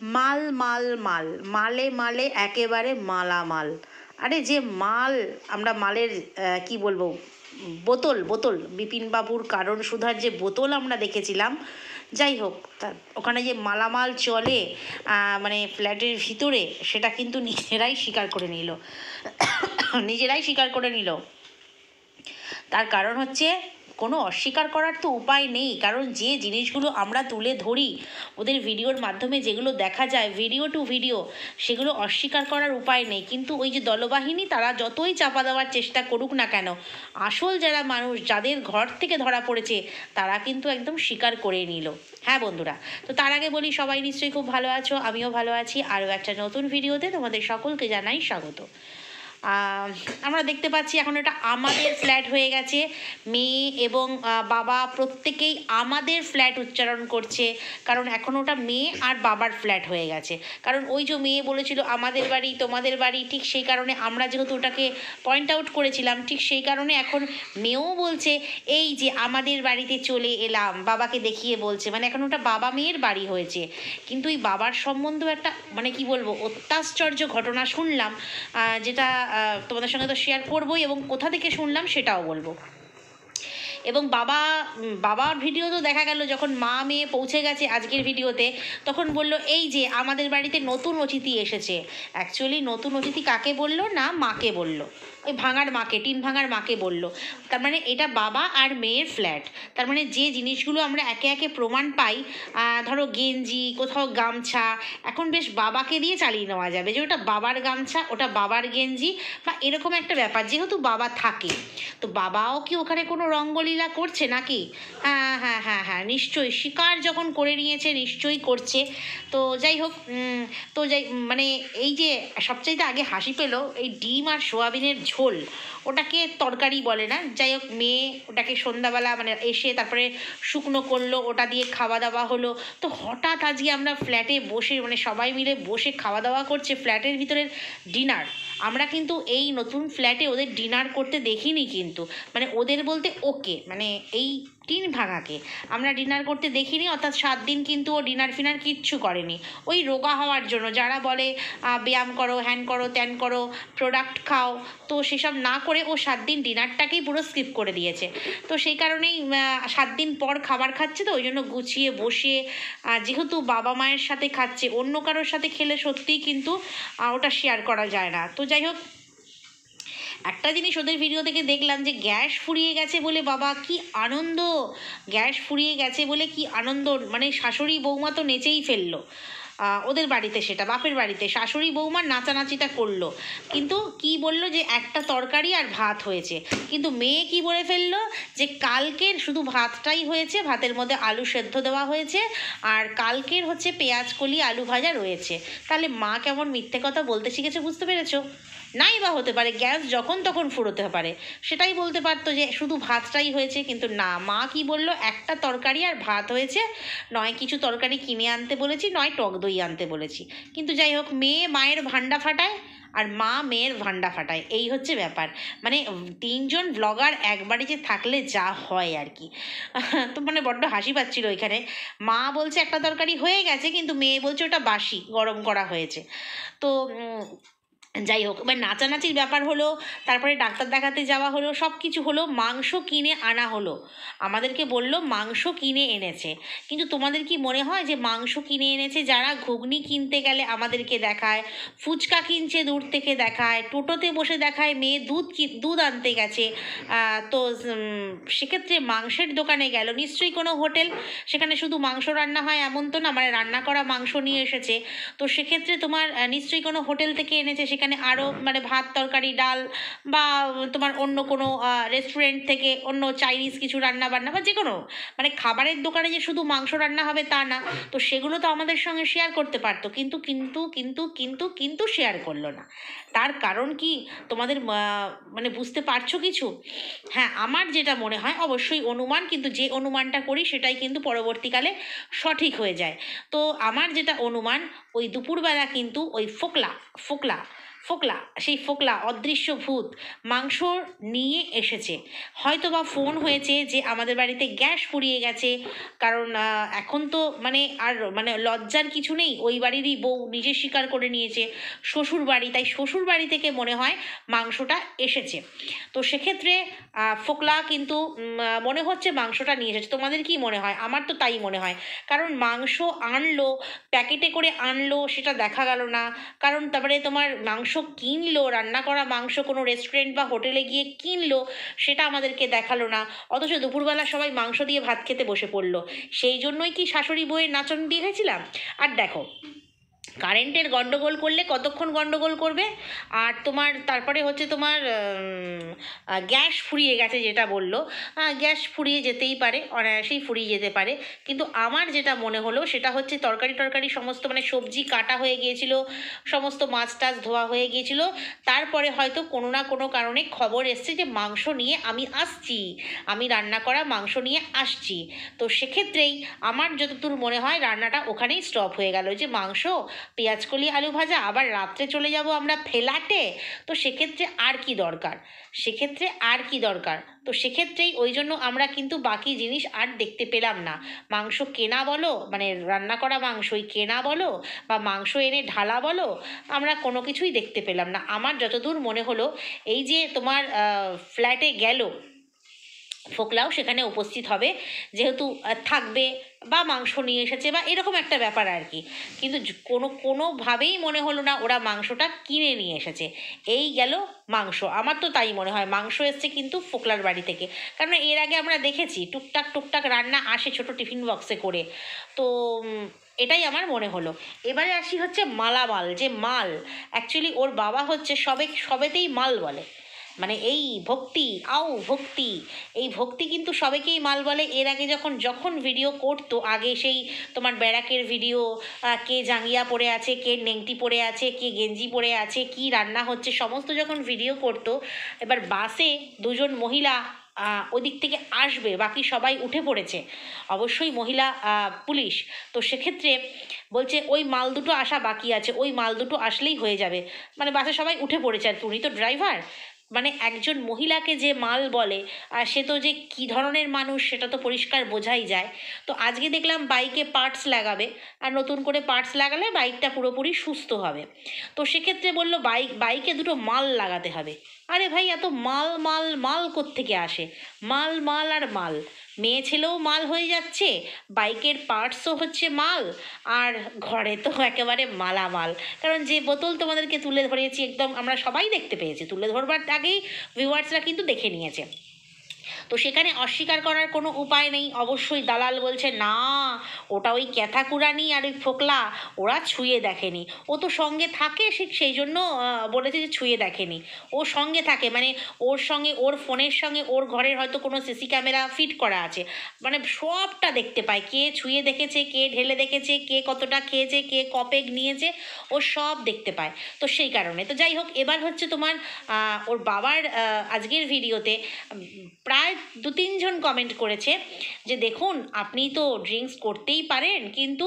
মাল মাল মাল, মালে মালে একেবারে মালামাল। আরে যে মাল, আমরা মালের কি বলবো, বোতল বোতল, বিপিনবাবুর কারণ সুধার যে বোতল আমরা দেখেছিলাম, যাই হোক ওখানে যে মালামাল চলে মানে ফ্ল্যাটের ভিতরে, সেটা কিন্তু নিজেরাই স্বীকার করে নিল। নিজেরাই স্বীকার করে নিল। তার কারণ হচ্ছে, কোনো অস্বীকার করার তো উপায় নেই, কারণ যে জিনিসগুলো আমরা তুলে ধরি ওদের ভিডিওর মাধ্যমে, যেগুলো দেখা যায় ভিডিও টু ভিডিও, সেগুলো অস্বীকার করার উপায় নেই। কিন্তু ওই যে দলবাহিনী, তারা যতই চাপা দেওয়ার চেষ্টা করুক না কেন, আসল যারা মানুষ, যাদের ঘর থেকে ধরা পড়েছে, তারা কিন্তু একদম স্বীকার করে নিল। হ্যাঁ বন্ধুরা, তো তার আগে বলি, সবাই নিশ্চয়ই খুব ভালো আছো, আমিও ভালো আছি। আরও একটা নতুন ভিডিওতে তোমাদের সকলকে জানাই স্বাগত। আমরা দেখতে পাচ্ছি এখন এটা আমাদের ফ্ল্যাট হয়ে গেছে। মেয়ে এবং বাবা প্রত্যেকেই আমাদের ফ্ল্যাট উচ্চারণ করছে, কারণ এখন ওটা মেয়ে আর বাবার ফ্ল্যাট হয়ে গেছে। কারণ ওই যে মেয়ে বলেছিল আমাদের বাড়ি তোমাদের বাড়ি, ঠিক সেই কারণে আমরা যেহেতু ওটাকে পয়েন্ট আউট করেছিলাম, ঠিক সেই কারণে এখন মেয়েও বলছে এই যে আমাদের বাড়িতে চলে এলাম, বাবাকে দেখিয়ে বলছে, মানে এখন ওটা বাবা মেয়ের বাড়ি হয়েছে। কিন্তু এই বাবার সম্বন্ধেও একটা মানে কি বলবো, অত্যাশ্চর্য ঘটনা শুনলাম, যেটা তোমাদের সঙ্গে তো শেয়ার করবোই, এবং কোথা থেকে শুনলাম সেটাও বলবো। এবং বাবার ভিডিও তো দেখা গেল, যখন মা মেয়ে পৌঁছে গেছে আজকের ভিডিওতে, তখন বলল এই যে আমাদের বাড়িতে নতুন অতিথি এসেছে। অ্যাকচুয়ালি নতুন অতিথি কাকে বলল না, মাকে বলল, ওই ভাঙার মাকে, টিন ভাঙার মাকে বলল। তার মানে এটা বাবা আর মেয়ের ফ্ল্যাট। তার মানে যে জিনিসগুলো আমরা একে একে প্রমাণ পাই, ধরো গেঞ্জি, কোথাও গামছা, এখন বেশ বাবাকে দিয়ে চালিয়ে নেওয়া যাবে যে ওটা বাবার গামছা, ওটা বাবার গেঞ্জি, বা এরকম একটা ব্যাপার, যেহেতু বাবা থাকে। তো বাবাও কি ওখানে কোনো রঙ্গলীলা করছে নাকি? হ্যাঁ হ্যাঁ হ্যাঁ হ্যাঁ, নিশ্চয়ই স্বীকার যখন করে নিয়েছে নিশ্চয়ই করছে। তো যাই হোক, তো মানে এই যে সবচাইতে আগে হাসি পেল এই ডিম আর সোয়াবিনের ঝোল, ওটাকে তরকারি বলে না, যাই হোক মেয়ে ওটাকে সন্ধ্যাবেলা মানে এসে তারপরে শুকনো করলো, ওটা দিয়ে খাওয়া দাওয়া হলো। তো হঠাৎ আজকে আমরা ফ্ল্যাটে বসে, মানে সবাই মিলে বসে খাওয়া দাওয়া করছে, ফ্ল্যাটের ভিতরের ডিনার। আমরা কিন্তু এই নতুন ফ্ল্যাটে ওদের ডিনার করতে দেখিনি, কিন্তু মানে ওদের বলতে ওকে, মানে এই টিন ভাঙাকে আমরা ডিনার করতে দেখিনি। অর্থাৎ 7 দিন কিন্তু ও ডিনার ফিনার কিচ্ছু করেনি, ওই রোগা হওয়ার জন্য। যারা বলে ব্যায়াম করো, হ্যান করো, ত্যান করো, প্রোডাক্ট খাও, তো সেসব না করে ও 7 দিন ডিনারটাকেই পুরো স্কিপ করে দিয়েছে। তো সেই কারণেই 7 দিন পর খাবার খাচ্ছে, তো ওই জন্য গুছিয়ে বসে, যেহেতু বাবা মায়ের সাথে খাচ্ছে, অন্য কারোর সাথে খেলে সত্যিই কিন্তু ওটা শেয়ার করা যায় না। তো যাই হোক, একটা জিনিস ওদের ভিডিও থেকে দেখলাম যে গ্যাস ফুরিয়ে গেছে বলে বাবা কি আনন্দ, গ্যাস ফুরিয়ে গেছে বলে কি আনন্দ, মানে শাশুড়ি বৌমা তো নেচেই ফেললো ওদের বাড়িতে, সেটা বাপের বাড়িতে শাশুড়ি বৌমার নাচানাচিটা করলো। কিন্তু কি বললো যে একটা তরকারি আর ভাত হয়েছে, কিন্তু মেয়ে কি বলে ফেললো যে কালকের শুধু ভাতটাই হয়েছে, ভাতের মধ্যে আলু সেদ্ধ দেওয়া হয়েছে, আর কালকের হচ্ছে পেঁয়াজ কলি আলু ভাজা রয়েছে। তাহলে মা কেমন মিথ্যে কথা বলতে শিখেছে, বুঝতে পেরেছো? নাই বা হতে পারে গ্যাস যখন তখন ফুরোতে পারে, সেটাই বলতে পারতো যে শুধু ভাতটাই হয়েছে, কিন্তু না, মা কি বললো একটা তরকারি আর ভাত হয়েছে, নয় কিছু তরকারি কিনে আনতে বলেছি, নয় টক দই আনতে বলেছি। কিন্তু যাই হোক, মেয়ে মায়ের ভান্ডা ফাটায় আর মা মেয়ের ভান্ডা ফাটায়, এই হচ্ছে ব্যাপার। মানে 3 জন ব্লগার এক বাড়িতে থাকলে যা হয় আর কি। তো মানে বড্ড হাসি পাচ্ছিল ওইখানে। মা বলছে একটা তরকারি হয়ে গেছে, কিন্তু মেয়ে বলছে ওটা বাসি, গরম করা হয়েছে। তো যাই হোক, এবার নাচানাচির ব্যাপার হলো, তারপরে ডাক্তার দেখাতে যাওয়া হলো, সব কিছু হলো, মাংস কিনে আনা হলো। আমাদেরকে বলল মাংস কিনে এনেছে, কিন্তু তোমাদের কি মনে হয় যে মাংস কিনে এনেছে? যারা ঘুগনি কিনতে গেলে আমাদেরকে দেখায়, ফুচকা কিনছে দূর থেকে দেখায়, টোটোতে বসে দেখায় মেয়ে দুধ আনতে গেছে, তো সেক্ষেত্রে মাংসের দোকানে গেল, নিশ্চয়ই কোনো হোটেল, সেখানে শুধু মাংস রান্না হয় এমন তো না, মানে রান্না করা মাংস নিয়ে এসেছে। তো সেক্ষেত্রে তোমার নিশ্চয়ই কোনো হোটেল থেকে এনেছে, সেখানে আরও মানে ভাত তরকারি ডাল, বা তোমার অন্য কোনো রেস্টুরেন্ট থেকে অন্য চাইনিজ কিছু রান্না বান্না, বা যে কোনো মানে খাবারের দোকানে যে শুধু মাংস রান্না হবে তা না। তো সেগুলো তো আমাদের সঙ্গে শেয়ার করতে পারতো, কিন্তু কিন্তু কিন্তু কিন্তু কিন্তু শেয়ার করলো না। তার কারণ কি তোমাদের মানে বুঝতে পারছো কিছু? হ্যাঁ, আমার যেটা মনে হয়, অবশ্যই অনুমান, কিন্তু যে অনুমানটা করি সেটাই কিন্তু পরবর্তীকালে সঠিক হয়ে যায়। তো আমার যেটা অনুমান, ওই দুপুরবেলা কিন্তু ওই ফোকলা ফোকলা, সেই ফোকলা অদৃশ্য ভূত মাংস নিয়ে এসেছে। হয়তো বা ফোন হয়েছে যে আমাদের বাড়িতে গ্যাস ফুরিয়ে গেছে, কারণ এখন তো মানে আর মানে লজ্জার কিছু নেই, ওই বাড়িরই বউ নিজে স্বীকার করে নিয়েছে শ্বশুর বাড়ি, তাই শ্বশুর বাড়ি থেকে মনে হয় মাংসটা এসেছে। তো সেক্ষেত্রে ফোকলা কিন্তু মনে হচ্ছে মাংসটা নিয়ে এসেছে। তোমাদের কি মনে হয়? আমার তো তাই মনে হয়, কারণ মাংস আনলো, প্যাকেটে করে আনলো, সেটা দেখা গেল না। কারণ তারপরে তোমার মাংস কিনলো, রান্না করা মাংস কোনো রেস্টুরেন্ট বা হোটেলে গিয়ে কিনলো, সেটা আমাদেরকে দেখালো না। অথচ দুপুরবেলা সবাই মাংস দিয়ে ভাত খেতে বসে পড়লো। সেই জন্যই কি শাশুড়ি বউয়ের নাচন দেখেছিলাম? আর দেখো, কারেন্টের গন্ডগোল করলে কতক্ষণ গন্ডগোল করবে, আর তোমার তারপরে হচ্ছে তোমার গ্যাস ফুরিয়ে গেছে যেটা বললো, গ্যাস ফুরিয়ে যেতেই পারে, অনায়াসেই ফুরিয়ে যেতে পারে। কিন্তু আমার যেটা মনে হলো সেটা হচ্ছে তরকারি টরকারি সমস্ত মানে সবজি কাটা হয়ে গিয়েছিল, সমস্ত মাছ টাছ ধোয়া হয়ে গিয়েছিল, তারপরে হয়তো কোনো না কোনো কারণে খবর এসছে যে মাংস নিয়ে আমি আসছি, আমি রান্না করা মাংস নিয়ে আসছি। তো সেক্ষেত্রেই আমার যতদূর মনে হয় রান্নাটা ওখানেই স্টপ হয়ে গেল, যে মাংস, পেঁয়াজকলি, আলু ভাজা, আবার রাত্রে চলে যাব আমরা ফ্ল্যাটে। তো সেক্ষেত্রে আর কি দরকার, সেক্ষেত্রে আর কি দরকার? তো সেক্ষেত্রেই ওই জন্য আমরা কিন্তু বাকি জিনিস আর দেখতে পেলাম না। মাংস কেনা বলো, মানে রান্না করা মাংসই কেনা বলো, বা মাংস এনে ঢালা বলো, আমরা কোনো কিছুই দেখতে পেলাম না। আমার যতদূর মনে হলো এই যে তোমার ফ্ল্যাটে গেল, ফোকলাও সেখানে উপস্থিত হবে, যেহেতু থাকবে বা মাংস নিয়ে এসেছে বা এরকম একটা ব্যাপার আর কি। কিন্তু কোনোভাবেই মনে হলো না ওরা মাংসটা কিনে নিয়ে এসেছে। এই গেল মাংস, আমার তো তাই মনে হয় মাংস এসছে কিন্তু ফোকলার বাড়ি থেকে। কারণ এর আগে আমরা দেখেছি টুকটাক টুকটাক রান্না আসে ছোট টিফিন বক্সে করে। তো এটাই আমার মনে হলো। এবারে আসি হচ্ছে মালামাল, যে মাল, অ্যাকচুয়ালি ওর বাবা হচ্ছে সবেতেই মাল বলে, মানে এই ভক্তি, আও ভক্তি, এই ভক্তি কিন্তু সবাইকেই মাল বলে। এর আগে যখন ভিডিও করতো, আগে সেই তোমার ব্যারাকের ভিডিও, কে জাঙ্গিয়া পরে আছে, কে নেংটি পরে আছে, কে গেঞ্জি পরে আছে, কি রান্না হচ্ছে, সমস্ত যখন ভিডিও করতো, এবার বাসে দুজন মহিলা ওদিক থেকে আসবে, বাকি সবাই উঠে পড়েছে, অবশ্যই মহিলা পুলিশ। তো সেক্ষেত্রে বলছে ওই মাল দুটো আসা বাকি আছে, ওই মাল দুটো আসলেই হয়ে যাবে, মানে বাসে সবাই উঠে পড়েছে আর কি, উনি তো ড্রাইভার। মানে একজন মহিলাকে যে মাল বলে, আর সে তো যে কী ধরনের মানুষ সেটা তো পরিষ্কার বোঝাই যায়। তো আজকে দেখলাম বাইকে পার্টস লাগাবে, আর নতুন করে পার্টস লাগালে বাইকটা পুরোপুরি সুস্থ হবে। তো সেক্ষেত্রে বললো বাইকে দুটো মাল লাগাতে হবে। আরে ভাই, এত মাল মাল মাল কোত্থেকে আসে? মাল মাল আর মাল, মেয়ে ছেলেও মাল হয়ে যাচ্ছে, বাইকের পার্টসও হচ্ছে মাল, আর ঘরে তো একেবারে মালামাল। কারণ যে বোতল তোমাদেরকে তুলে ধরেছি, একদম আমরা সবাই দেখতে পেয়েছি, তুলে ধরবার আগেই ভিউয়ার্সরা কিন্তু দেখে নিয়েছে। তো সেখানে অস্বীকার করার কোনো উপায় নেই। অবশ্যই দালাল বলছে না, ওটা ওই ক্যাথাকুরানি আর ওই ফোকলা, ওরা ছুঁয়ে দেখেনি, ও তো সঙ্গে থাকে, সেই জন্য বলেছে যে ছুঁয়ে দেখেনি। ও সঙ্গে থাকে মানে ওর সঙ্গে, ওর ফোনের সঙ্গে ওর ঘরের হয়তো কোনো সিসি ক্যামেরা ফিট করা আছে, মানে সবটা দেখতে পায়, কে ছুঁয়ে দেখেছে, কে ঢেলে দেখেছে, কে কতটা খেয়েছে, কে কপেগ নিয়েছে, ও সব দেখতে পায়। তো সেই কারণে তো যাই হোক, এবার হচ্ছে তোমার ওর বাবার আজকের ভিডিওতে প্রায় 2-3 জন কমেন্ট করেছে যে দেখুন, আপনি তো ড্রিঙ্কস করতেই পারেন, কিন্তু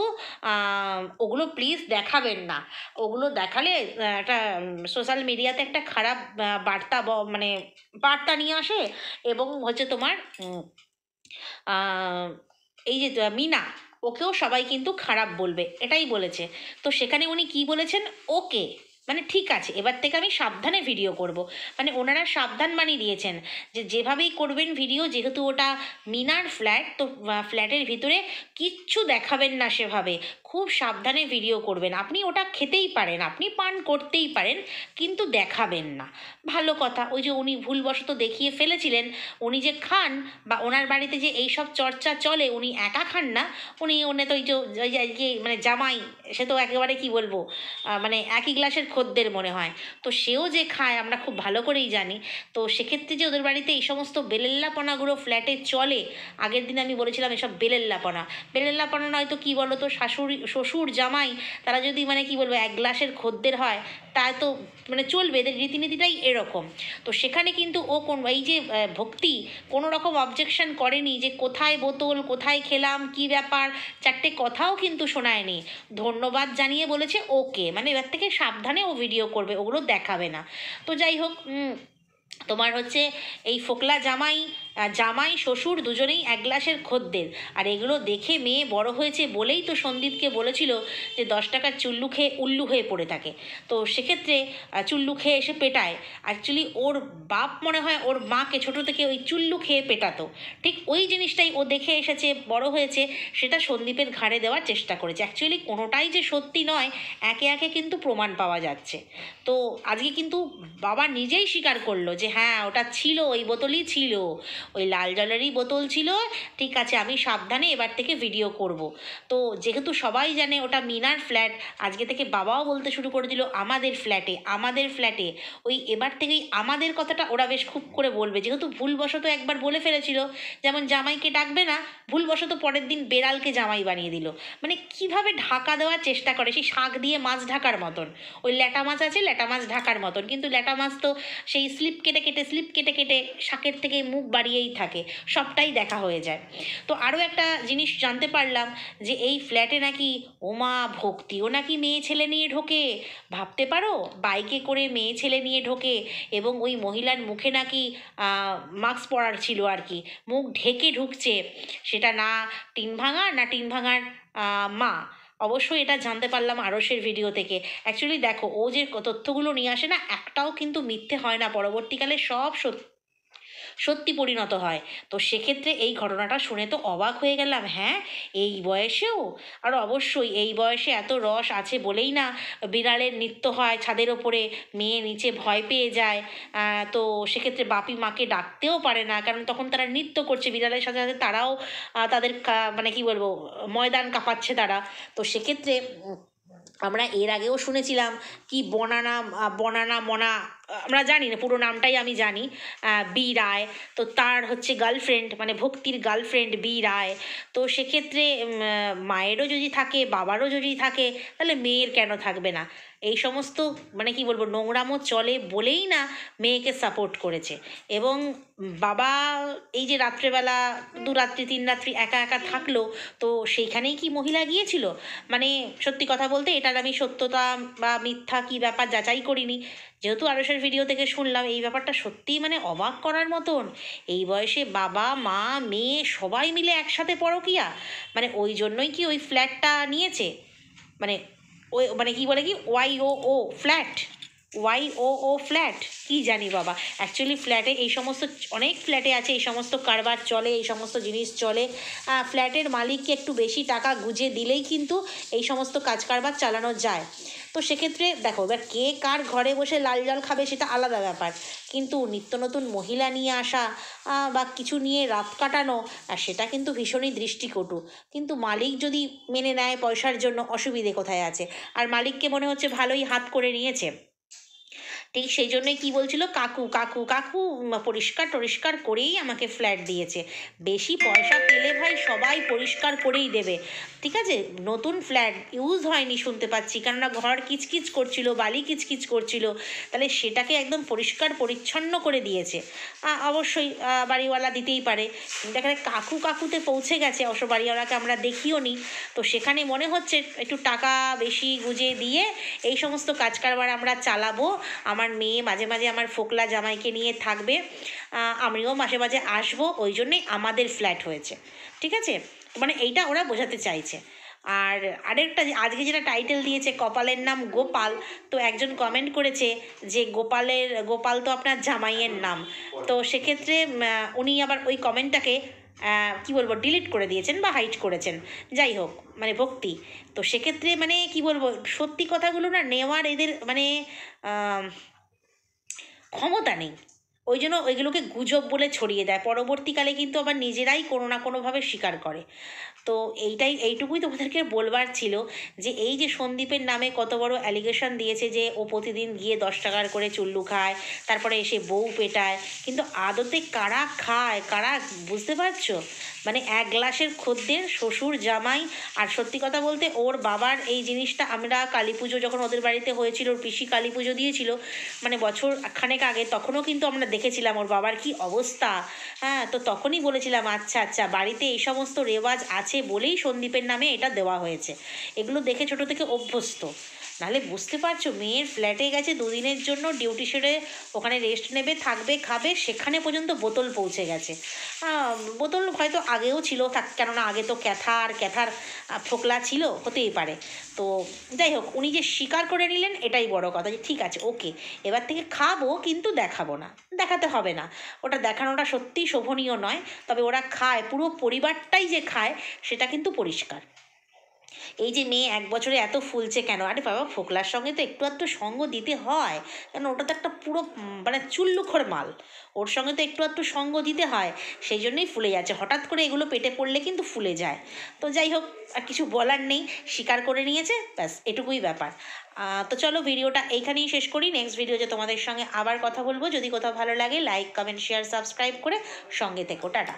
ওগুলো প্লিজ দেখাবেন না, ওগুলো দেখালে একটা সোশ্যাল মিডিয়াতে একটা খারাপ বার্তা মানে বার্তা নিয়ে আসে, এবং হচ্ছে তোমার এই যে মিনা, ওকেও সবাই কিন্তু খারাপ বলবে, এটাই বলেছে। তো সেখানে উনি কি বলেছেন, ওকে মানে ঠিক আছে, এবার থেকে আমি সাবধানে ভিডিও করব, মানে ওনারা সাবধান বানিয়ে দিয়েছেন যে যেভাবেই করবেন ভিডিও, যেহেতু ওটা মিনার ফ্ল্যাট, তো ফ্ল্যাটের ভিতরে কিচ্ছু দেখাবেন না সেভাবে, খুব সাবধানে ভিডিও করবেন। আপনি ওটা খেতেই পারেন, আপনি পান করতেই পারেন, কিন্তু দেখাবেন না। ভালো কথা, ওই যে উনি ভুলবশত দেখিয়ে ফেলেছিলেন, উনি যে খান বা ওনার বাড়িতে যে এইসব চর্চা চলে, উনি একা খান না, উনি তো ওই যে মানে জামাই, সে তো একেবারে কি বলবো, মানে একই গ্লাসের খদ্দের মনে হয়। তো সেও যে খায় আমরা খুব ভালো করেই জানি। তো সেক্ষেত্রে যে ওদের বাড়িতে এই সমস্ত বেলেল্লাপনাগুলো ফ্ল্যাটে চলে, আগের দিন আমি বলেছিলাম এসব বেলেল্লাপনা নয় তো কী বলো তো, শ্বশুর জামাই, তারা যদি মানে কি বলবো এক গ্লাসের খদ্দের হয়, তা তো মানে চলবে, এদের রীতিনীতিটাই এরকম। তো সেখানে কিন্তু ও এই যে ভক্তি কোনো রকম অবজেকশন করেনি যে কোথায় বোতল, কোথায় খেলাম, কি ব্যাপার, চারটে কথাও কিন্তু শোনায়নি। ধন্যবাদ জানিয়ে বলেছে ওকে, মানে এবার থেকে সাবধানে ও ভিডিও করবে, ওগুলো দেখাবে না। তো যাই হোক, তোমার হচ্ছে এই ফোকলা জামাই, জামাই শ্বশুর দুজনেই এক গ্লাসের খদ্দের। আর এগুলো দেখে মেয়ে বড় হয়েছে বলেই তো সন্দীপকে বলেছিল যে 10 টাকার চুল্লু খেয়ে উল্লু হয়ে পড়ে থাকে। তো সেক্ষেত্রে চুল্লু খেয়ে এসে পেটায়। অ্যাকচুয়ালি ওর বাপ মনে হয় ওর মাকে ছোটো থেকে ওই চুল্লু খেয়ে পেটাতো, ঠিক ওই জিনিসটাই ও দেখে এসেছে, বড় হয়েছে, সেটা সন্দীপের ঘাড়ে দেওয়ার চেষ্টা করেছে। অ্যাকচুয়ালি কোনোটাই যে সত্যি নয়, একে একে কিন্তু প্রমাণ পাওয়া যাচ্ছে। তো আজকে কিন্তু বাবা নিজেই স্বীকার করলো যে হ্যাঁ ওটা ছিল, ওই বোতলই ছিল, ওই লাল জলেরই বোতল ছিল, ঠিক আছে আমি সাবধানে এবার থেকে ভিডিও করব। তো যেহেতু সবাই জানে ওটা মিনার ফ্ল্যাট, আজকে থেকে বাবাও বলতে শুরু করে দিল আমাদের ফ্ল্যাটে, আমাদের ফ্ল্যাটে। ওই এবার থেকেই আমাদের কথাটা ওরা বেশ খুব করে বলবে, যেহেতু ভুলবশত একবার বলে ফেলেছিল, যেমন জামাইকে ডাকবে না, ভুলবশত পরের দিন বেড়ালকে জামাই বানিয়ে দিল। মানে কিভাবে ঢাকা দেওয়ার চেষ্টা করে, সেই শাক দিয়ে মাছ ঢাকার মতন, ওই ল্যাটা মাছ আছে ল্যাটা মাছ ঢাকার মতন, কিন্তু ল্যাটা মাছ তো সেই স্লিপ কেটে কেটে শাকের থেকে মুখ বাড়িয়েই থাকে, সবটাই দেখা হয়ে যায়। তো আরও একটা জিনিস জানতে পারলাম যে এই ফ্ল্যাটে নাকি ওমা ভক্তিও নাকি মেয়ে ছেলে নিয়ে ঢোকে, ভাবতে পারো, বাইকে করে মেয়ে ছেলে নিয়ে ঢোকে, এবং ওই মহিলার মুখে নাকি মাস্ক পরার ছিল আর কি, মুখ ঢেকে ঢুকছে, সেটা না টিন ভাঙার না টিন ভাঙার মা। অবশ্যই এটা জানতে পারলাম আরশের ভিডিও থেকে। অ্যাকচুয়ালি দেখো ও যে তথ্যগুলো নিয়ে আসে না, একটাও কিন্তু মিথ্যে হয় না, পরবর্তীকালে সব সত্যি পরিণত হয়। তো সেক্ষেত্রে এই ঘটনাটা শুনে তো অবাক হয়ে গেলাম, হ্যাঁ এই বয়সেও। আর অবশ্যই এই বয়সে এত রস আছে বলেই না বিড়ালের নৃত্য হয় ছাদের ওপরে, মেয়ে নিচে ভয় পেয়ে যায়। তো সেক্ষেত্রে বাপি মাকে ডাকতেও পারে না, কারণ তখন তারা নৃত্য করছে বিড়ালের সাথে সাথে, তারাও তাদের মানে কি বলবো ময়দান কাঁপাচ্ছে তারা। তো সেক্ষেত্রে আমরা এর আগেও শুনেছিলাম কি বনানা বনানা মনা, আমরা জানি না পুরো নামটাই আমি জানি, বি রায়। তো তার হচ্ছে গার্লফ্রেন্ড, মানে ভক্তির গার্লফ্রেন্ড বি রায়। তো সেক্ষেত্রে মায়েরও যদি থাকে, বাবারও যদি থাকে, তাহলে মেয়ের কেন থাকবে না? এই সমস্ত মানে কি বলবো নোংরামো চলে বলেই না মেয়েকে সাপোর্ট করেছে। এবং বাবা এই যে রাত্রেবেলা 2 রাত্রি 3 রাত্রি একা একা থাকলো, তো সেইখানেই কি মহিলা গিয়েছিল? মানে সত্যি কথা বলতে এটার আমি সত্যতা বা মিথ্যা কি ব্যাপার যাচাই করিনি, যেহেতু আরশের ভিডিও থেকে শুনলাম, এই ব্যাপারটা সত্যিই মানে অবাক করার মতন। এই বয়সে বাবা মা মেয়ে সবাই মিলে একসাথে পরকীয়া, মানে ওই জন্যই কি ওই ফ্ল্যাটটা নিয়েছে? মানে ওই মানে কি বলে কি YOO ফ্ল্যাট, YOO ফ্ল্যাট, কি জানি বাবা। অ্যাকচুয়ালি ফ্ল্যাটে এই সমস্ত অনেক ফ্ল্যাটে আছে, এই সমস্ত কারবার চলে, এই সমস্ত জিনিস চলে। ফ্ল্যাটের মালিককে একটু বেশি টাকা গুঁজে দিলেই কিন্তু এই সমস্ত কাজ কারবার চালানো যায়। তো সেক্ষেত্রে দেখো এবার কে কার ঘরে বসে লাল জল খাবে সেটা আলাদা ব্যাপার, কিন্তু নিত্য নতুন মহিলা নিয়ে আসা বা কিছু নিয়ে রাত কাটানো, সেটা কিন্তু ভীষণই দৃষ্টিকটু। কিন্তু মালিক যদি মেনে নেয় পয়সার জন্য, অসুবিধে কোথায় আছে? আর মালিককে মনে হচ্ছে ভালোই হাত করে নিয়েছে, ঠিক সেই জন্যই কী বলছিল, কাকু কাকু কাকু পরিষ্কার টরিষ্কার করেই আমাকে ফ্ল্যাট দিয়েছে। বেশি পয়সা পেলে ভাই সবাই পরিষ্কার করেই দেবে, ঠিক আছে? নতুন ফ্ল্যাট ইউজ হয়নি শুনতে পাচ্ছি, কেননা ঘর কিচকিচ করছিল, বালি কিচকিচ করছিল, তাহলে সেটাকে একদম পরিষ্কার পরিচ্ছন্ন করে দিয়েছে। অবশ্যই বাড়িওয়ালা দিতেই পারে, কিন্তু এখানে কাকু কাকুতে পৌঁছে গেছে, অবশ্য বাড়িওয়ালাকে আমরা দেখিও নি। তো সেখানে মনে হচ্ছে একটু টাকা বেশি গুঁজে দিয়ে এই সমস্ত কাজ কারবার আমরা চালাবো। আমার মেয়ে মাঝে মাঝে আমার ফোকলা জামাইকে নিয়ে থাকবে, আমিও মাঝে মাঝে আসবো, ওই জন্যেই আমাদের ফ্ল্যাট হয়েছে, ঠিক আছে? মানে এইটা ওরা বোঝাতে চাইছে। আর আরেকটা আজকে যেটা টাইটেল দিয়েছে কপালের নাম গোপাল, তো একজন কমেন্ট করেছে যে গোপাল তো আপনার জামাইয়ের নাম। তো সেক্ষেত্রে উনি আবার ওই কমেন্টটাকে কি বলবো ডিলিট করে দিয়েছেন বা হাইড করেছেন। যাই হোক, মানে ভক্তি, তো সেক্ষেত্রে মানে কি বলবো সত্যি কথাগুলো না নেওয়ার এদের মানে ক্ষমতা নেই, ওই জন্য ওইগুলোকে গুজব বলে ছড়িয়ে দেয়, পরবর্তীকালে কিন্তু আবার নিজেরাই কোনো না কোনোভাবে স্বীকার করে। তো এইটুকুই তোমাদেরকে বলবার ছিল যে এই যে সন্দীপের নামে কত বড় অ্যালিগেশন দিয়েছে যে ও প্রতিদিন গিয়ে 10 টাকার করে চুল্লু খায়, তারপরে এসে বউ পেটায়, কিন্তু আদতে কারা খায় কারা বুঝতে পারছো? মানে এক গ্লাসের খদ্দের, শ্বশুর জামাই। আর সত্যি কথা বলতে ওর বাবার এই জিনিসটা আমরা কালী পুজো যখন ওদের বাড়িতে হয়েছিল, ওর পিসি কালী পুজো দিয়েছিল মানে বছর খানেক আগে, তখনও কিন্তু আমরা দেখেছিলাম ওর বাবার কি অবস্থা। হ্যাঁ, তো তখনই বলেছিলাম আচ্ছা আচ্ছা বাড়িতে এই সমস্ত রেওয়াজ আছে বলেই সন্দীপের নামে এটা দেওয়া হয়েছে। এগুলো দেখে ছোটো থেকে অভ্যস্ত। নাহলে বুঝতে পারছো, মেয়ের ফ্ল্যাটে গেছে দুদিনের জন্য, ডিউটি সেরে ওখানে রেস্ট নেবে, থাকবে, খাবে, সেখানে পর্যন্ত বোতল পৌঁছে গেছে। বোতল হয়তো আগেও ছিল, কেননা আগে তো ক্যাথার ফোকলা ছিল, হতেই পারে। তো যাই হোক, উনি যে স্বীকার করে নিলেন এটাই বড় কথা, যে ঠিক আছে ওকে এবার থেকে খাবো কিন্তু দেখাবো না, দেখাতে হবে না। ওটা দেখানোটা সত্যিই শোভনীয় নয়, তবে ওরা খায়, পুরো পরিবারটাই যে খায় সেটা কিন্তু পরিষ্কার। এই যে মেয়ে 1 বছরে এত ফুলছে কেন? আরে বাবা, ফোকলার সঙ্গে তো একটু আধটু সঙ্গ দিতে হয়, কারণ ওটা তো একটা পুরো মানে চুল্লুখোর মাল, ওর সঙ্গে তো একটু আধটু সঙ্গ দিতে হয়, সেই জন্যই ফুলে যাচ্ছে। হঠাৎ করে এগুলো পেটে পড়লে কিন্তু ফুলে যায়। তো যাই হোক, আর কিছু বলার নেই, স্বীকার করে নিয়েছে, ব্যাস এটুকুই ব্যাপার। তো চলো ভিডিওটা এইখানেই শেষ করি। নেক্সট ভিডিওতে তোমাদের সঙ্গে আবার কথা বলবো। যদি কোথাও ভালো লাগে লাইক কমেন্ট শেয়ার সাবস্ক্রাইব করে সঙ্গে থেকো। টাটা।